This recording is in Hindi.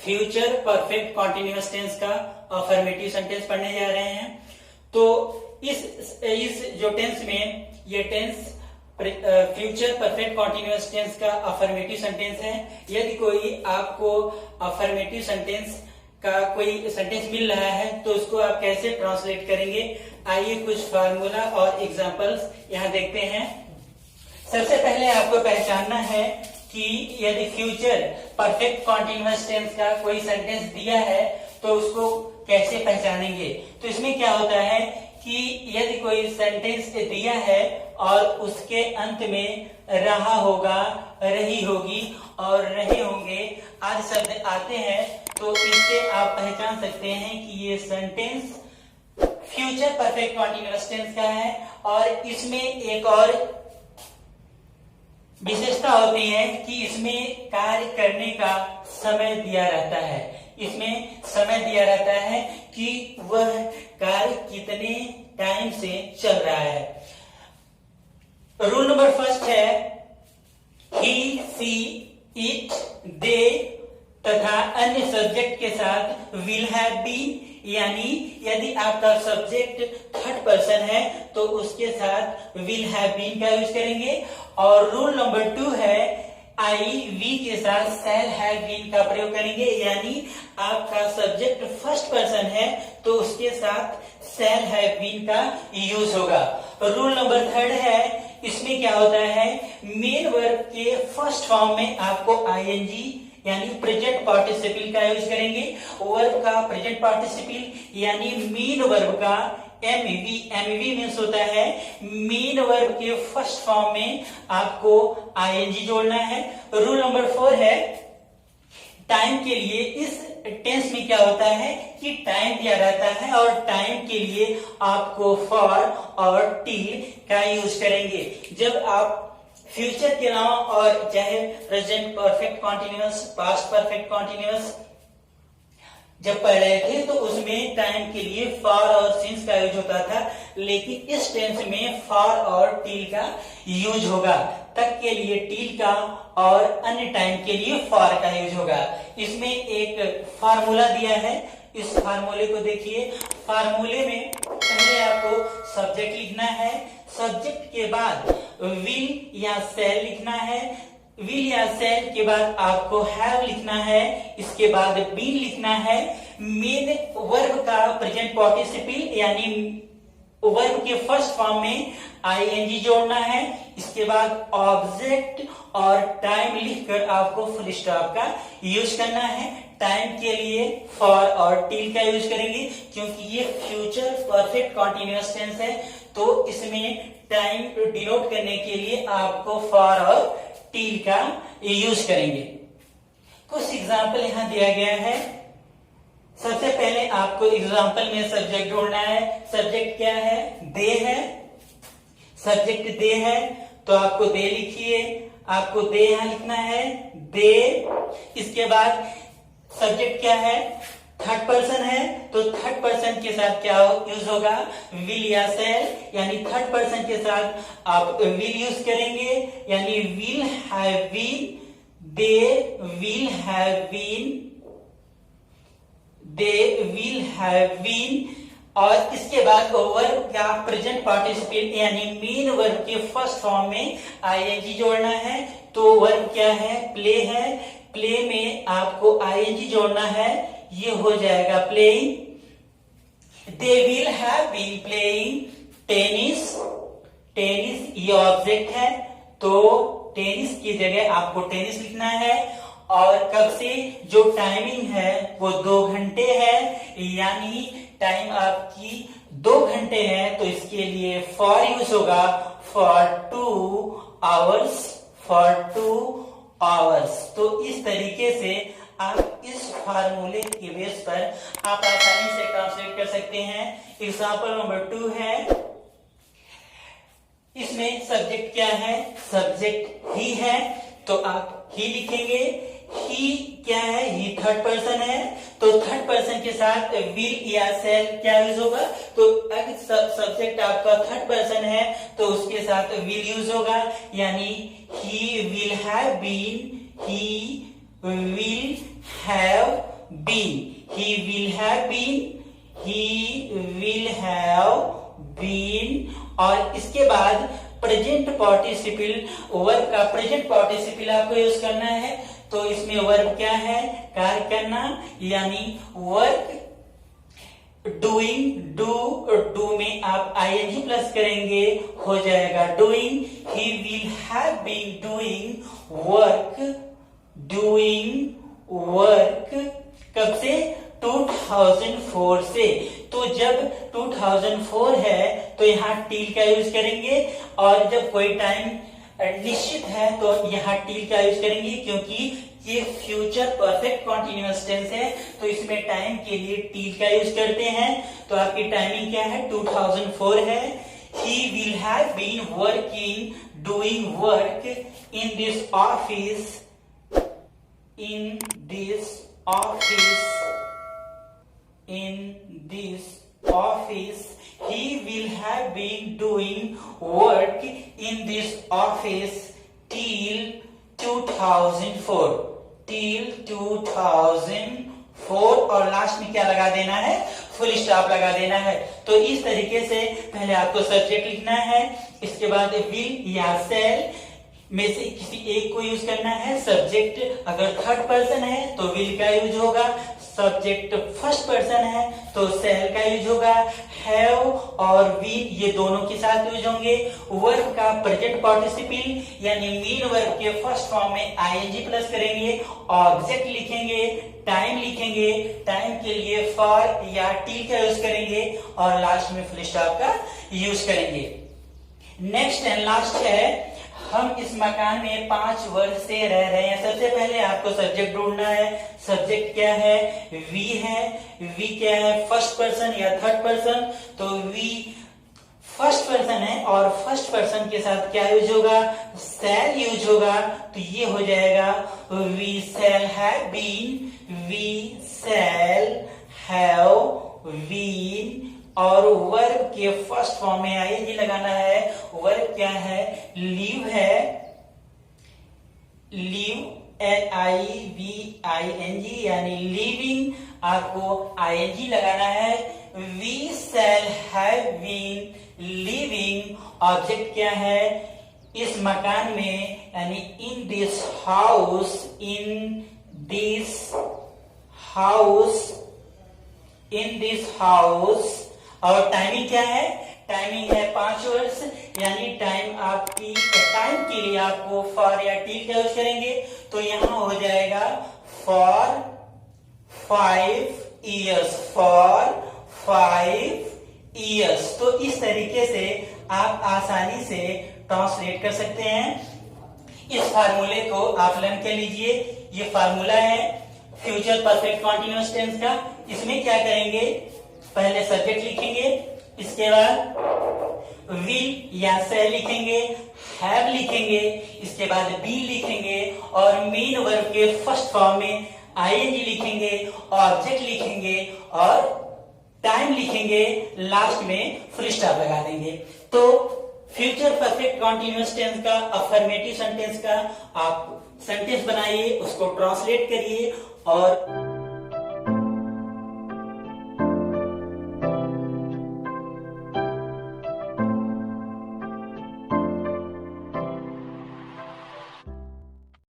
फ्यूचर परफेक्ट कॉन्टिन्यूअस टेंस का अफर्मेटिव सेंटेंस पढ़ने जा रहे हैं। तो इस जो टेंस में ये tense future perfect continuous tense का अफर्मेटिव सेंटेंस है। यदि कोई आपको अफर्मेटिव सेंटेंस का कोई सेंटेंस मिल रहा है तो उसको आप कैसे ट्रांसलेट करेंगे, आइए कुछ फार्मूला और एग्जांपल्स यहाँ देखते हैं। सबसे पहले आपको पहचानना है कि यदि फ्यूचर परफेक्ट कॉन्टिन्यूअस टेंस का कोई सेंटेंस दिया है तो उसको कैसे पहचानेंगे। तो इसमें क्या होता है कि यदि कोई सेंटेंस दिया है और उसके अंत में रहा होगा, रही होगी और रहे होंगे आदि शब्द आते हैं तो इससे आप पहचान सकते हैं कि ये sentence future perfect continuous tense का है। और इसमें एक और विशेषता होती है कि इसमें कार्य करने का समय दिया रहता है। इसमें समय दिया रहता है कि वह कार्य कितने टाइम से चल रहा है। रूल नंबर फर्स्ट है ही, सी, इट, दे तथा अन्य सब्जेक्ट के साथ विल हैव बीन, यानी यदि आपका सब्जेक्ट थर्ड पर्सन है तो उसके साथ विल हैव बीन का यूज करेंगे। और रूल नंबर 2 है आई, वी के साथ शैल हैव बीन का प्रयोग करेंगे, यानी आपका सब्जेक्ट फर्स्ट पर्सन है तो उसके साथ शैल हैव बीन का यूज होगा। रूल नंबर 3 है, इसमें क्या होता है मेन वर्ब के फर्स्ट फॉर्म में आपको आईएनजी यानी प्रेजेंट पार्टिसिपल का यूज करेंगे। वर्ब का प्रेजेंट पार्टिसिपल यानी मेन वर्ब का एमवी, एमवी मीन्स होता है मेन वर्ब के फर्स्ट फॉर्म में आपको आईएनजी जोड़ना है। रूल नंबर 4 है टाइम के लिए इस टेंस में क्या होता है कि टाइम दिया रहता है और टाइम के लिए आपको फॉर और टिल का यूज करेंगे। जब आप फ्यूचर के अलावा और चाहे present perfect continuous, past perfect continuous जब पढ़ रहे थे तो उसमें टाइम के लिए फॉर और सिंस का यूज होता था, लेकिन इस टेंस में फॉर और टिल का यूज होगा। तक के लिए टिल का और अन्य टाइम के लिए फॉर का यूज होगा। इसमें एक फार्मूला दिया है, इस फार्मूले को देखिए। फार्मूले में पहले आपको सब्जेक्ट लिखना है, सब्जेक्ट के बाद विल या शैल लिखना है, विल या शैल के बाद आपको हैव लिखना है, इसके बाद बीन लिखना है। मेन वर्ब का प्रेजेंट पार्टिसिपल यानी वर्ब के फर्स्ट फॉर्म में आईएनजी जोड़ना है, इसके बाद ऑब्जेक्ट और टाइम लिखकर आपको फुल स्टॉप का यूज करना है। टाइम के लिए फॉर और टिल का यूज करेंगे क्योंकि ये फ्यूचर परफेक्ट कॉन्टिन्यूअस टेंस है तो इसमें टाइम डिनोट करने के लिए आपको फॉर और टिल का यूज करेंगे। कुछ एग्जाम्पल यहां दिया गया है। सबसे पहले आपको एग्जाम्पल में सब्जेक्ट ढूंढना है। सब्जेक्ट क्या है? दे है। सब्जेक्ट दे है तो आपको दे लिखिए, आपको दे यहां लिखना है दे। इसके बाद सब्जेक्ट क्या है? थर्ड पर्सन है तो थर्ड पर्सन के साथ क्या यूज होगा? विल या शैल, यानी थर्ड पर्सन के साथ आप विल यूज करेंगे, यानी will have been, they will have been, they will have been. और इसके बाद वर्ब का प्रेजेंट पार्टिसिपल यानी मेन वर्ब के फर्स्ट फॉर्म में आईएनजी जोड़ना है। तो वर्ब क्या है? प्ले है। प्ले में आपको आईएनजी जोड़ना है, ये हो जाएगा playing. They will have been playing tennis. Tennis ये ऑब्जेक्ट है तो टेनिस की जगह आपको टेनिस लिखना है। और कब से जो टाइमिंग है वो 2 घंटे है, यानी टाइम आपकी 2 घंटे है तो इसके लिए फॉर यूज होगा, फॉर 2 आवर्स, फॉर 2 आवर्स। तो इस तरीके से आप इस फार्मूले के बेस पर आप आसानी से ट्रांसलेट कर सकते हैं। एग्जाम्पल नंबर 2 है, इसमें सब्जेक्ट क्या है? सब्जेक्ट ही है तो आप ही लिखेंगे। ही क्या है? ही थर्ड पर्सन है तो थर्ड पर्सन के साथ विल या शैल क्या यूज होगा? तो अगर सब्जेक्ट आपका थर्ड पर्सन है तो उसके साथ विल यूज होगा, यानी he will have been, he will have been, he will have been, he will have been. और इसके बाद प्रेजेंट पार्टिसिपल वर्ब का प्रेजेंट पार्टिसिपल आपको यूज करना है। तो इसमें वर्ब क्या है, कार्य करना, यानी वर्क डूइंग, डू में आप आईएनजी प्लस करेंगे, हो जाएगा doing. He will have been doing work, doing work कब से, 2004 से। तो जब 2004 है तो यहाँ टील का यूज करेंगे, और जब कोई टाइम निश्चित है तो यहाँ टील का यूज करेंगे, क्योंकि ये फ्यूचर परफेक्ट कॉन्टिन्यूअस टेंस है तो इसमें टाइम के लिए टील का यूज करते हैं। तो आपकी टाइमिंग क्या है, 2004 है। He will have been working, doing work in this office, in this office, he will have been doing work in this office till 2004, till 2004। और लास्ट में क्या लगा देना है, फुल स्टॉप लगा देना है। तो इस तरीके से पहले आपको सब्जेक्ट लिखना है, इसके बाद विल या सेल में से किसी एक को यूज करना है। सब्जेक्ट अगर थर्ड पर्सन है तो विल का यूज होगा, सब्जेक्ट फर्स्ट पर्सन है तो सेल का यूज होगा। हैव और विल ये दोनों के साथ यूज होंगे। वर्ब का प्रेजेंट पार्टिसिपल यानी मीन वर्ब के फर्स्ट फॉर्म में आईएनजी प्लस करेंगे, ऑब्जेक्ट लिखेंगे, टाइम लिखेंगे, टाइम के लिए फॉर या टी का यूज करेंगे, और लास्ट में फुल स्टॉप का यूज करेंगे। नेक्स्ट एंड लास्ट है, हम इस मकान में 5 वर्ष से रह रहे हैं। सबसे पहले आपको सब्जेक्ट ढूंढना है। सब्जेक्ट क्या है, वी है। वी क्या है, फर्स्ट पर्सन या थर्ड पर्सन। तो वी फर्स्ट पर्सन है और फर्स्ट पर्सन के साथ क्या यूज होगा, शैल यूज होगा। तो ये हो जाएगा we shall have been, we shall have been. और वर्ब के फर्स्ट फॉर्म में आईएनजी लगाना है। वर्ब क्या है, लीव है, लीव LIVING यानी लिविंग, आपको आईएनजी लगाना है। We shall have been living. Object क्या है, इस मकान में, यानी in this house, in this house, in this house. और टाइमिंग क्या है, टाइमिंग है 5 वर्ष, यानी टाइम आपकी टाइम के लिए आपको फॉर या टी का यूज करेंगे। तो यहां हो जाएगा फॉर 5 years, फॉर 5 years। तो इस तरीके से आप आसानी से ट्रांसलेट कर सकते हैं। इस फार्मूले को आप लर्न कर लीजिए। ये फार्मूला है फ्यूचर परफेक्ट कॉन्टिन्यूअस टेंस का। इसमें क्या करेंगे, पहले सब्जेक्ट लिखेंगे, इसके बाद विल या शैल लिखेंगे, हैव लिखेंगे, इसके बाद बी लिखेंगे, और मेन वर्ब के फर्स्ट फॉर्म में आईएनजी लिखेंगे, ऑब्जेक्ट लिखेंगे और टाइम लिखेंगे, लास्ट में फुल स्टॉप लगा देंगे। तो फ्यूचर परफेक्ट कॉन्टिन्यूअस टेंस का, अफर्मेटिव सेंटेंस का आप सेंटेंस बनाइए, उसको ट्रांसलेट करिए और